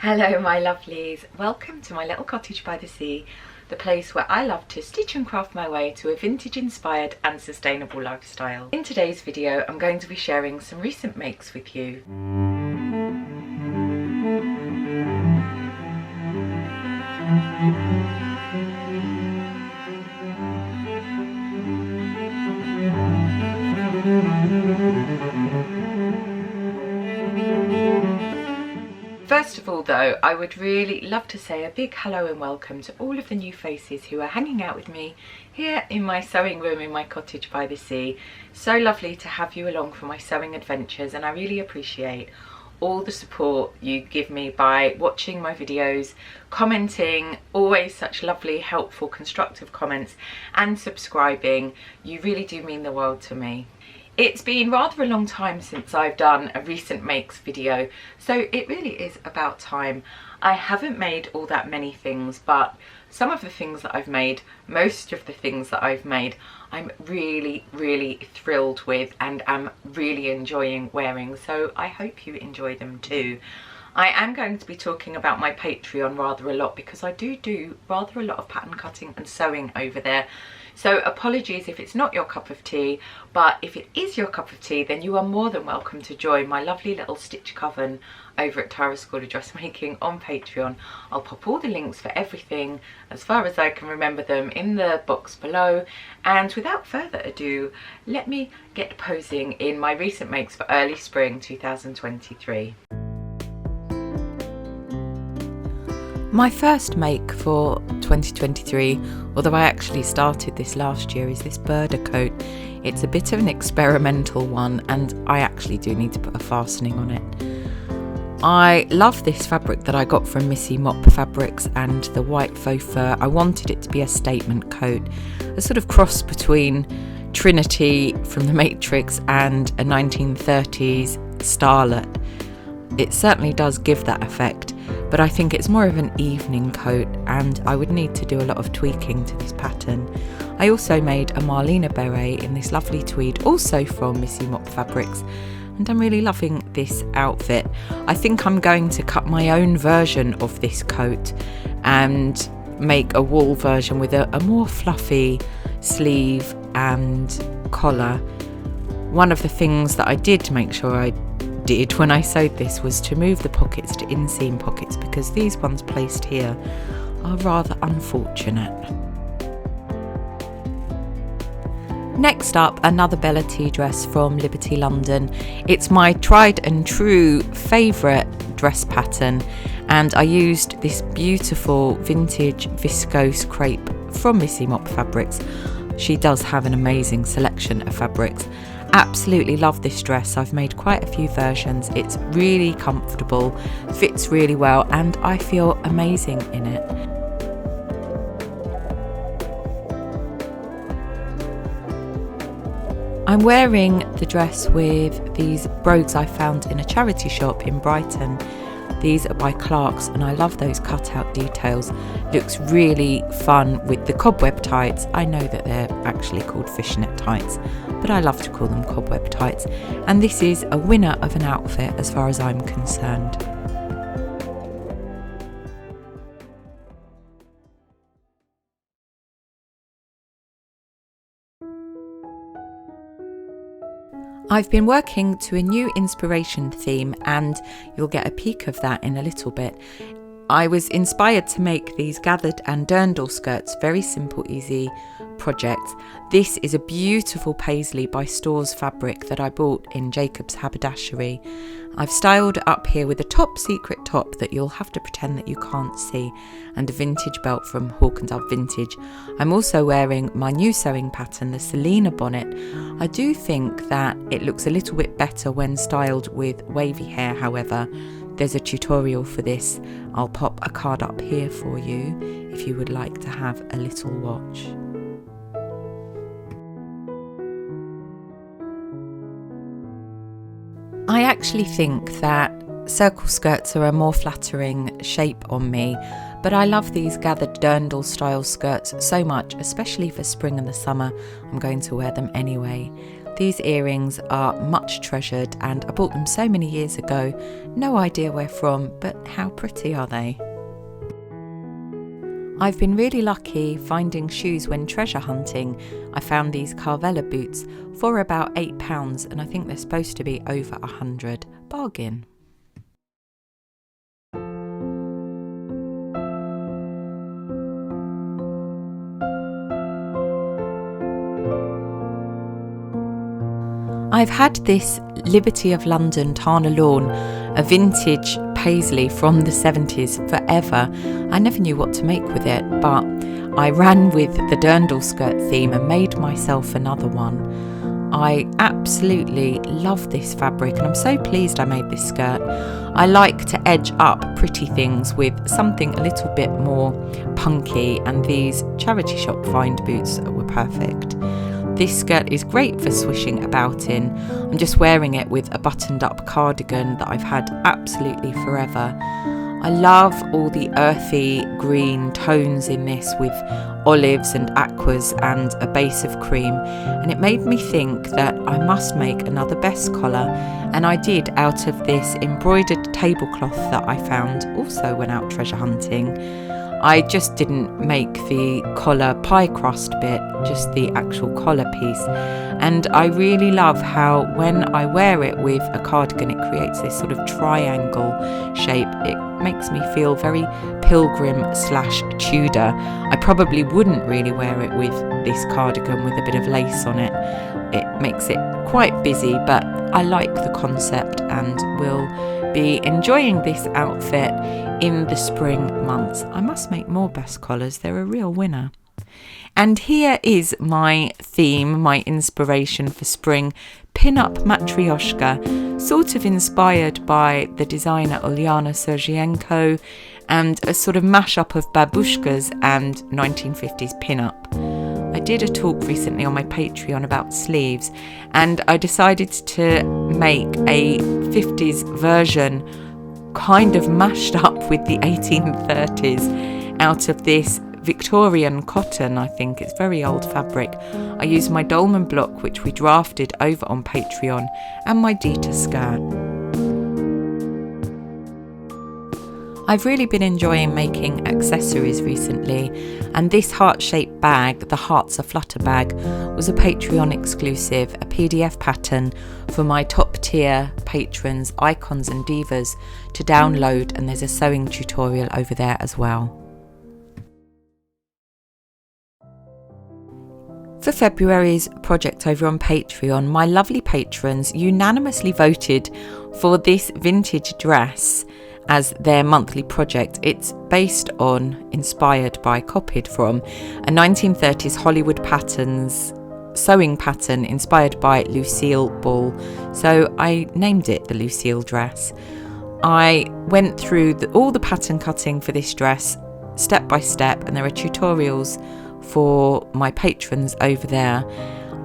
Hello my lovelies, welcome to my little cottage by the sea, the place where I love to stitch and craft my way to a vintage inspired and sustainable lifestyle. In today's video I'm going to be sharing some recent makes with you. First of all though, I would really love to say a big hello and welcome to all of the new faces who are hanging out with me here in my sewing room in my cottage by the sea. So lovely to have you along for my sewing adventures, and I really appreciate all the support you give me by watching my videos, commenting, always such lovely, helpful, constructive comments, and subscribing. You really do mean the world to me. It's been rather a long time since I've done a recent makes video, so it really is about time. I haven't made all that many things, but some of the things that I've made, most of the things that I've made, I'm really thrilled with and am really enjoying wearing, so I hope you enjoy them too. I am going to be talking about my Patreon rather a lot because I do rather a lot of pattern cutting and sewing over there. So apologies if it's not your cup of tea, but if it is your cup of tea, then you are more than welcome to join my lovely little stitch coven over at Tara School of Dressmaking on Patreon. I'll pop all the links for everything, as far as I can remember them, in the box below. And without further ado, let me get posing in my recent makes for early spring 2023. My first make for 2023, although I actually started this last year, is this Burda Coat. It's a bit of an experimental one and I actually do need to put a fastening on it. I love this fabric that I got from Missy Mop Fabrics and the white faux fur. I wanted it to be a statement coat, a sort of cross between Trinity from The Matrix and a 1930s starlet. It certainly does give that effect, but I think it's more of an evening coat and I would need to do a lot of tweaking to this pattern. I also made a Marlene Beret in this lovely tweed, also from Missy Mop Fabrics, and I'm really loving this outfit. I think I'm going to cut my own version of this coat and make a wool version with a more fluffy sleeve and collar. One of the things that I did make sure I did when I sewed this was to move the pockets to inseam pockets, because these ones placed here are rather unfortunate. Next up, another Bella tea dress from Liberty London. It's my tried and true favourite dress pattern, and I used this beautiful vintage viscose crepe from Missy Mop Fabrics. She does have an amazing selection of fabrics. Absolutely love this dress. I've made quite a few versions. It's really comfortable, fits really well, and I feel amazing in it. I'm wearing the dress with these brogues I found in a charity shop in Brighton. These are by Clark's and I love those cutout details. Looks really fun with the cobweb tights. I know that they're actually called fishnet tights, but I love to call them cobweb tights. And this is a winner of an outfit as far as I'm concerned. I've been working to a new inspiration theme and you'll get a peek of that in a little bit. I was inspired to make these gathered and dirndl skirts, very simple, easy projects. This is a beautiful paisley by Stores Fabric that I bought in Jacob's Haberdashery. I've styled up here with a top secret top that you'll have to pretend that you can't see, and a vintage belt from Hawk & Dove Vintage. I'm also wearing my new sewing pattern, the Selina Bonnet. I do think that it looks a little bit better when styled with wavy hair, however. There's a tutorial for this. I'll pop a card up here for you if you would like to have a little watch. I actually think that circle skirts are a more flattering shape on me, but I love these gathered dirndl style skirts so much, especially for spring and the summer. I'm going to wear them anyway. These earrings are much treasured and I bought them so many years ago. No idea where from, but how pretty are they? I've been really lucky finding shoes when treasure hunting. I found these Carvela boots for about £8 and I think they're supposed to be over 100. Bargain. I've had this Liberty of London Tana Lawn, a vintage paisley from the 70s forever. I never knew what to make with it, but I ran with the Dirndl skirt theme and made myself another one. I absolutely love this fabric and I'm so pleased I made this skirt. I like to edge up pretty things with something a little bit more punky, and these charity shop find boots were perfect. This skirt is great for swishing about in. I'm just wearing it with a buttoned up cardigan that I've had absolutely forever. I love all the earthy green tones in this with olives and aquas and a base of cream, and it made me think that I must make another Bess Collar, and I did out of this embroidered tablecloth that I found also when out treasure hunting. I just didn't make the collar pie crust bit, just the actual collar piece. And I really love how when I wear it with a cardigan, it creates this sort of triangle shape. It makes me feel very pilgrim / Tudor. I probably wouldn't really wear it with this cardigan with a bit of lace on it. It makes it quite busy, but I like the concept and will be enjoying this outfit in the spring months. I must make more Bess Collars, they're a real winner. And here is my theme, my inspiration for spring, pin-up matryoshka, sort of inspired by the designer Ulyana Sergienko, and a sort of mashup of babushkas and 1950s pin-up. I did a talk recently on my Patreon about sleeves, and I decided to make a 50s version kind of mashed up with the 1830s out of this Victorian cotton. I think it's very old fabric. I used my dolman block, which we drafted over on Patreon, and my Deighton skirt. I've really been enjoying making accessories recently, and this heart-shaped bag, the Hearts a Flutter bag, was a Patreon exclusive, a PDF pattern for my top-tier patrons, icons and divas to download, and there's a sewing tutorial over there as well. For February's project over on Patreon, my lovely patrons unanimously voted for this vintage dress as their monthly project. It's based on, inspired by, copied from a 1930s Hollywood patterns sewing pattern inspired by Lucille Ball. So I named it the Lucille dress. I went through all the pattern cutting for this dress step by step, and there are tutorials for my patrons over there.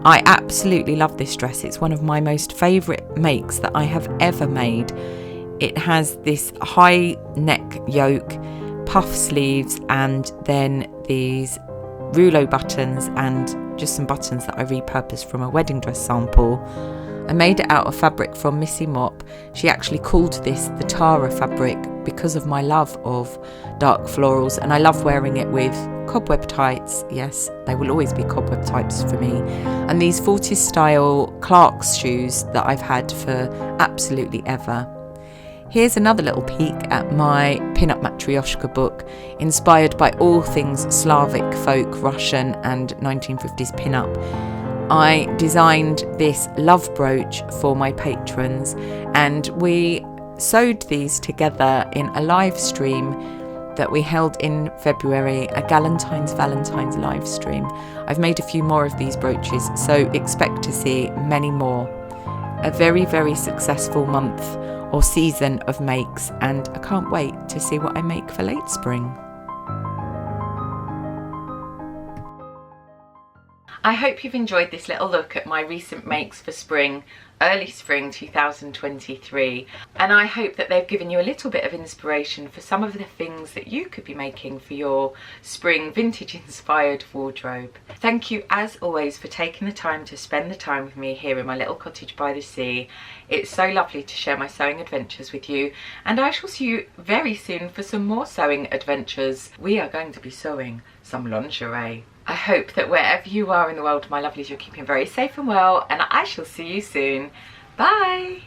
I absolutely love this dress. It's one of my most favourite makes that I have ever made. It has this high neck yoke, puff sleeves, and then these rouleau buttons and just some buttons that I repurposed from a wedding dress sample. I made it out of fabric from Missy Mop. She actually called this the Tara fabric because of my love of dark florals, and I love wearing it with cobweb tights. Yes, they will always be cobweb tights for me. And these 40s style Clark's shoes that I've had for absolutely ever. Here's another little peek at my pin-up matryoshka book, inspired by all things Slavic, folk, Russian and 1950s pin-up. I designed this love brooch for my patrons, and we sewed these together in a live stream that we held in February, a Valentine's live stream. I've made a few more of these brooches, so expect to see many more. A very, very successful month or season of makes, and I can't wait to see what I make for late spring. I hope you've enjoyed this little look at my recent makes for spring, early spring 2023, and I hope that they've given you a little bit of inspiration for some of the things that you could be making for your spring vintage inspired wardrobe. Thank you as always for taking the time to spend the time with me here in my little cottage by the sea. It's so lovely to share my sewing adventures with you, and I shall see you very soon for some more sewing adventures. We are going to be sewing some lingerie. I hope that wherever you are in the world, my lovelies, you're keeping very safe and well, and I shall see you soon. Bye!